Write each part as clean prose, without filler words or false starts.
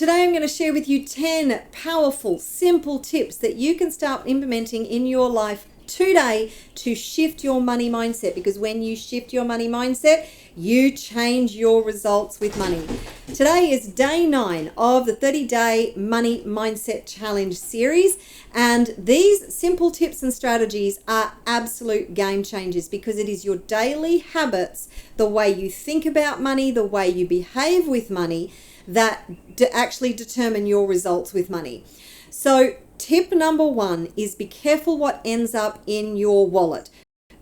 Today I'm going to share with you 10 powerful, simple tips that you can start implementing in your life today to shift your money mindset, because when you shift your money mindset, you change your results with money. Today is day 9 of the 30-day Money Mindset Challenge series, and these simple tips and strategies are absolute game changers because it is your daily habits, the way you think about money, the way you behave with money, that actually determine your results with money. So tip number 1 is be careful what ends up in your wallet.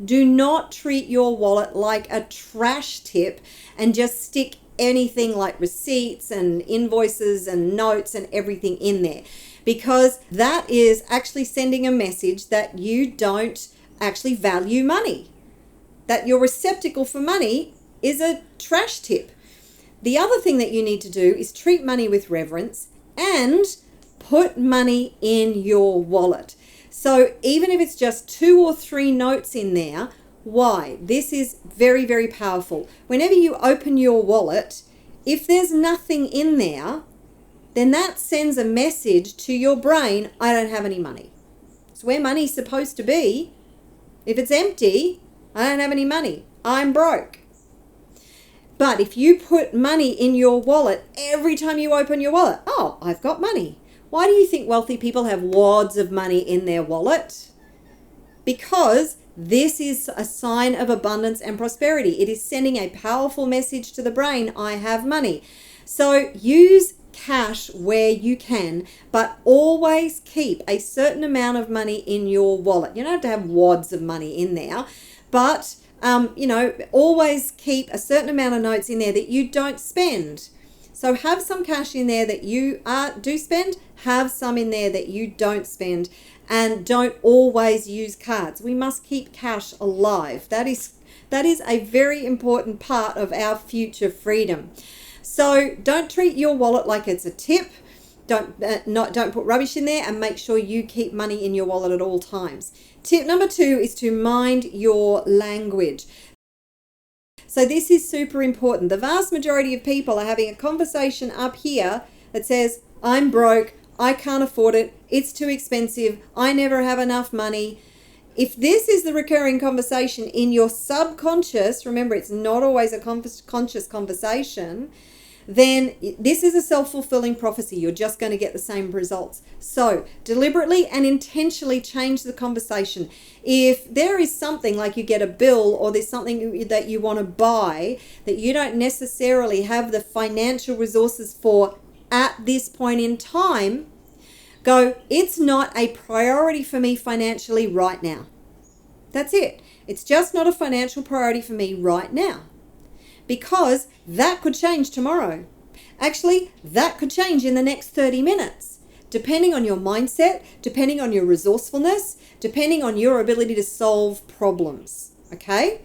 Do not treat your wallet like a trash tip and just stick anything like receipts and invoices and notes and everything in there, because that is actually sending a message that you don't actually value money, that your receptacle for money is a trash tip. The other thing that you need to do is treat money with reverence and put money in your wallet. So even if it's just 2 or 3 notes in there, why? This is very, very powerful. Whenever you open your wallet, if there's nothing in there, then that sends a message to your brain, I don't have any money. It's where money's supposed to be. If it's empty, I don't have any money. I'm broke. But if you put money in your wallet every time you open your wallet, oh, I've got money. Why do you think wealthy people have wads of money in their wallet? Because this is a sign of abundance and prosperity. It is sending a powerful message to the brain, I have money. So use cash where you can, but always keep a certain amount of money in your wallet. You don't have to have wads of money in there, but always keep a certain amount of notes in there that you don't spend. So have some cash in there that you do spend, have some in there that you don't spend, and don't always use cards. We must keep cash alive. That is a very important part of our future freedom. So don't treat your wallet like it's a tip. Don't put rubbish in there, and make sure you keep money in your wallet at all times. Tip number 2 is to mind your language. So this is super important. The vast majority of people are having a conversation up here that says, I'm broke, I can't afford it, it's too expensive, I never have enough money. If this is the recurring conversation in your subconscious, remember it's not always a conscious conversation, then this is a self-fulfilling prophecy. You're just going to get the same results. So deliberately and intentionally change the conversation. If there is something like you get a bill, or there's something that you want to buy that you don't necessarily have the financial resources for at this point in time, go, it's not a priority for me financially right now. That's it. It's just not a financial priority for me right now. Because that could change tomorrow. Actually, that could change in the next 30 minutes, depending on your mindset, depending on your resourcefulness, depending on your ability to solve problems. Okay?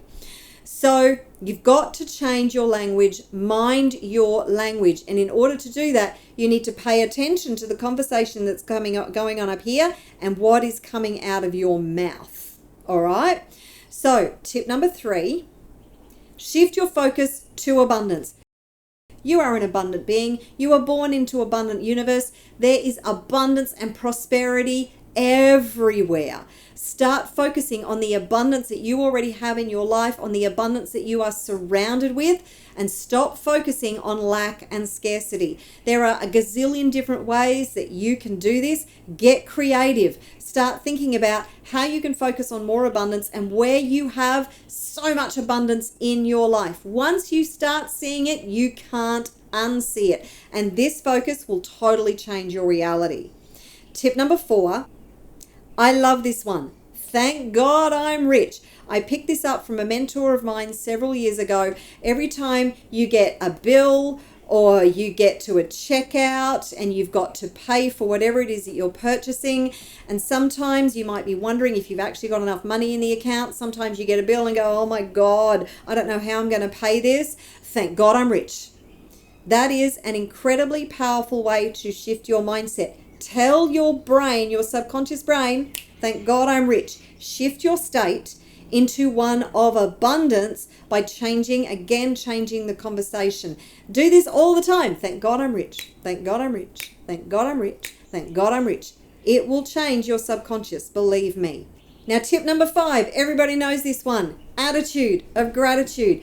So you've got to change your language, mind your language. And in order to do that, you need to pay attention to the conversation that's going on up here and what is coming out of your mouth. All right? So tip number 3. Shift your focus to abundance. You are an abundant being. You are born into an abundant universe. There is abundance and prosperity everywhere. Start focusing on the abundance that you already have in your life, on the abundance that you are surrounded with, and stop focusing on lack and scarcity. There are a gazillion different ways that you can do this. Get creative. Start thinking about how you can focus on more abundance and where you have so much abundance in your life. Once you start seeing it, you can't unsee it. And this focus will totally change your reality. Tip number 4. I love this one. Thank God I'm rich. I picked this up from a mentor of mine several years ago. Every time you get a bill or you get to a checkout and you've got to pay for whatever it is that you're purchasing, and sometimes you might be wondering if you've actually got enough money in the account. Sometimes you get a bill and go, oh my God, I don't know how I'm going to pay this. Thank God I'm rich. That is an incredibly powerful way to shift your mindset. Tell your brain, your subconscious brain, thank God I'm rich. Shift your state. into one of abundance by changing the conversation. Do this all the time. Thank God I'm rich. Thank God I'm rich. Thank God I'm rich. Thank God I'm rich. It will change your subconscious, believe me. Now, tip number 5, everybody knows this one, attitude of gratitude.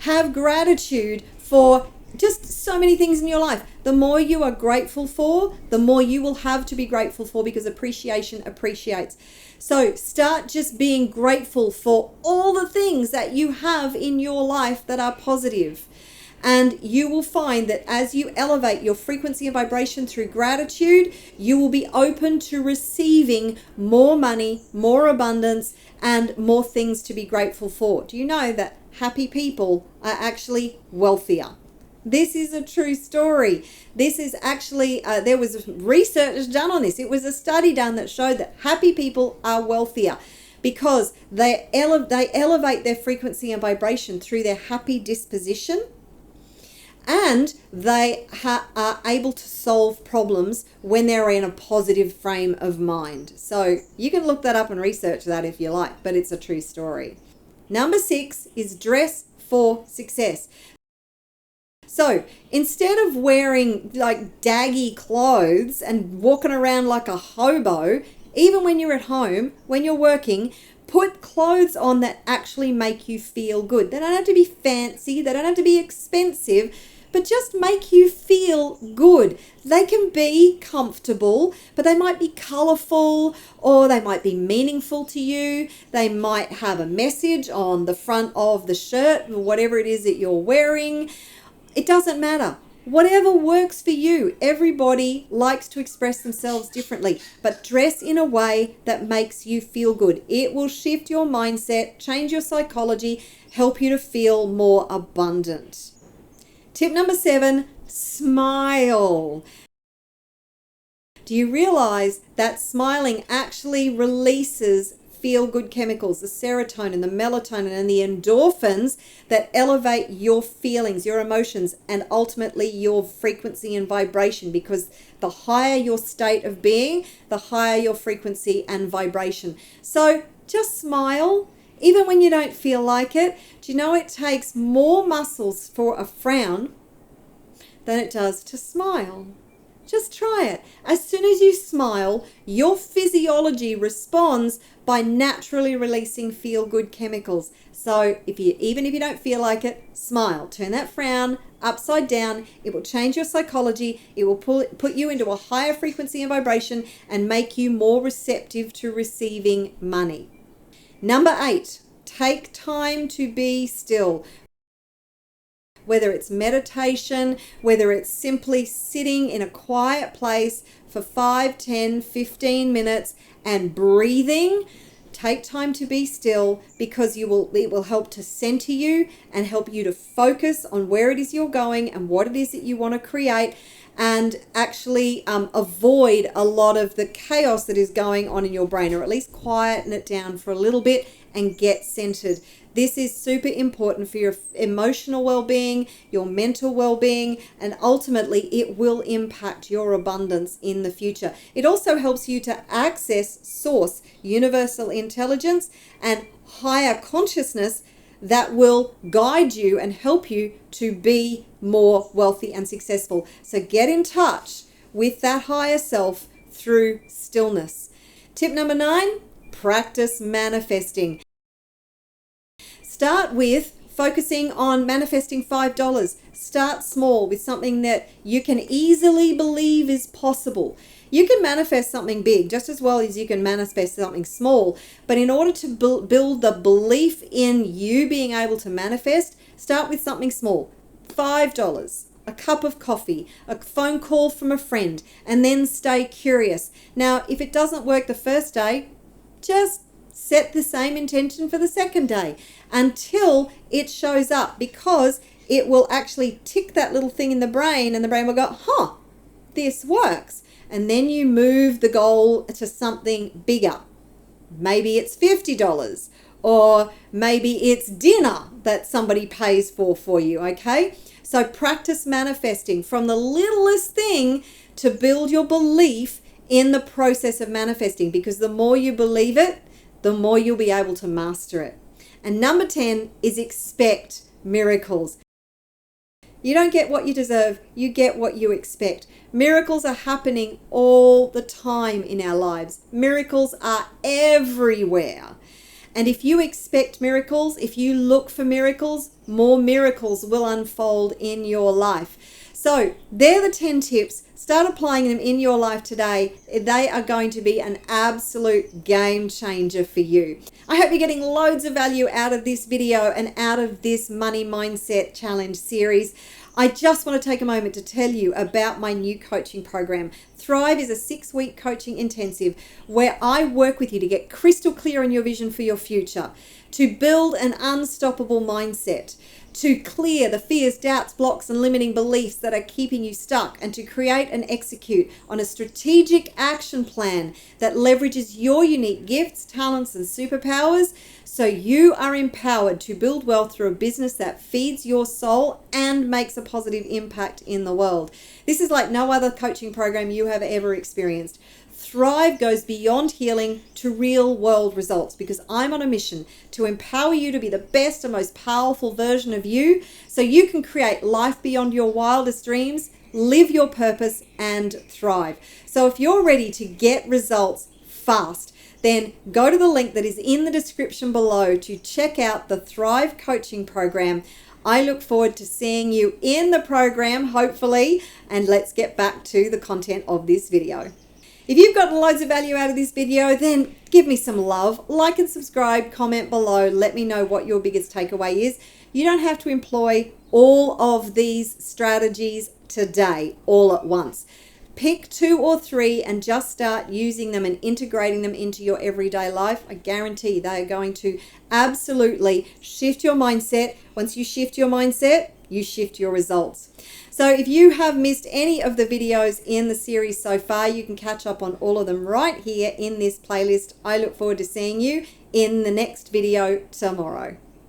Have gratitude for just so many things in your life. The more you are grateful for, the more you will have to be grateful for, because appreciation appreciates. So start just being grateful for all the things that you have in your life that are positive. And you will find that as you elevate your frequency and vibration through gratitude, you will be open to receiving more money, more abundance, and more things to be grateful for. Do you know that happy people are actually wealthier? This is a true story. This is actually, there was research done on this. It was a study done that showed that happy people are wealthier because they elevate their frequency and vibration through their happy disposition. And they are able to solve problems when they're in a positive frame of mind. So you can look that up and research that if you like, but it's a true story. Number 6 is dress for success. So instead of wearing like daggy clothes and walking around like a hobo, even when you're at home, when you're working, put clothes on that actually make you feel good. They don't have to be fancy. They don't have to be expensive, but just make you feel good. They can be comfortable, but they might be colorful, or they might be meaningful to you. They might have a message on the front of the shirt, or whatever it is that you're wearing. It doesn't matter. Whatever works for you. Everybody likes to express themselves differently, but dress in a way that makes you feel good. It will shift your mindset, change your psychology, help you to feel more abundant. Tip number 7, smile. Do you realize that smiling actually releases feel-good chemicals, the serotonin, the melatonin, and the endorphins that elevate your feelings, your emotions, and ultimately your frequency and vibration? Because the higher your state of being, the higher your frequency and vibration. So just smile. Even when you don't feel like it. Do you know it takes more muscles for a frown than it does to smile? Just try it. As soon as you smile, your physiology responds by naturally releasing feel-good chemicals. So even if you don't feel like it, smile. Turn that frown upside down. It will change your psychology. It will put you into a higher frequency and vibration and make you more receptive to receiving money. Number 8, take time to be still. Whether it's meditation, whether it's simply sitting in a quiet place for 5, 10, 15 minutes and breathing, take time to be still, because it will help to center you and help you to focus on where it is you're going and what it is that you want to create, and actually avoid a lot of the chaos that is going on in your brain, or at least quieten it down for a little bit and get centered. This is super important for your emotional well-being, your mental well-being, and ultimately it will impact your abundance in the future. It also helps you to access source, universal intelligence, and higher consciousness that will guide you and help you to be more wealthy and successful. So get in touch with that higher self through stillness. Tip number 9, practice manifesting. Start with focusing on manifesting $5. Start small with something that you can easily believe is possible. You can manifest something big just as well as you can manifest something small. But in order to build the belief in you being able to manifest, start with something small. $5, a cup of coffee, a phone call from a friend, and then stay curious. Now, if it doesn't work the first day, just set the same intention for the second day until it shows up, because it will actually tick that little thing in the brain, and the brain will go, this works. And then you move the goal to something bigger. Maybe it's $50, or maybe it's dinner that somebody pays for you, okay? So practice manifesting from the littlest thing to build your belief in the process of manifesting, because the more you believe it, the more you'll be able to master it. And number 10 is expect miracles. You don't get what you deserve, you get what you expect. Miracles are happening all the time in our lives. Miracles are everywhere. And if you expect miracles, if you look for miracles, more miracles will unfold in your life. So they're the 10 tips. Start applying them in your life today. They are going to be an absolute game changer for you. I hope you're getting loads of value out of this video and out of this Money Mindset Challenge series. I just want to take a moment to tell you about my new coaching program. Thrive is a 6-week coaching intensive where I work with you to get crystal clear on your vision for your future, to build an unstoppable mindset, to clear the fears, doubts, blocks, and limiting beliefs that are keeping you stuck, and to create and execute on a strategic action plan that leverages your unique gifts, talents, and superpowers so you are empowered to build wealth through a business that feeds your soul and makes a positive impact in the world. This is like no other coaching program you have ever experienced. Thrive goes beyond healing to real world results because I'm on a mission to empower you to be the best and most powerful version of you so you can create life beyond your wildest dreams, live your purpose, and thrive. So if you're ready to get results fast, then go to the link that is in the description below to check out the Thrive coaching program. I look forward to seeing you in the program, hopefully, and let's get back to the content of this video. If you've gotten loads of value out of this video, then give me some love. Like and subscribe, comment below. Let me know what your biggest takeaway is. You don't have to employ all of these strategies today, all at once. Pick 2 or 3 and just start using them and integrating them into your everyday life. I guarantee they are going to absolutely shift your mindset. Once you shift your mindset, you shift your results. So if you have missed any of the videos in the series so far, you can catch up on all of them right here in this playlist. I look forward to seeing you in the next video tomorrow.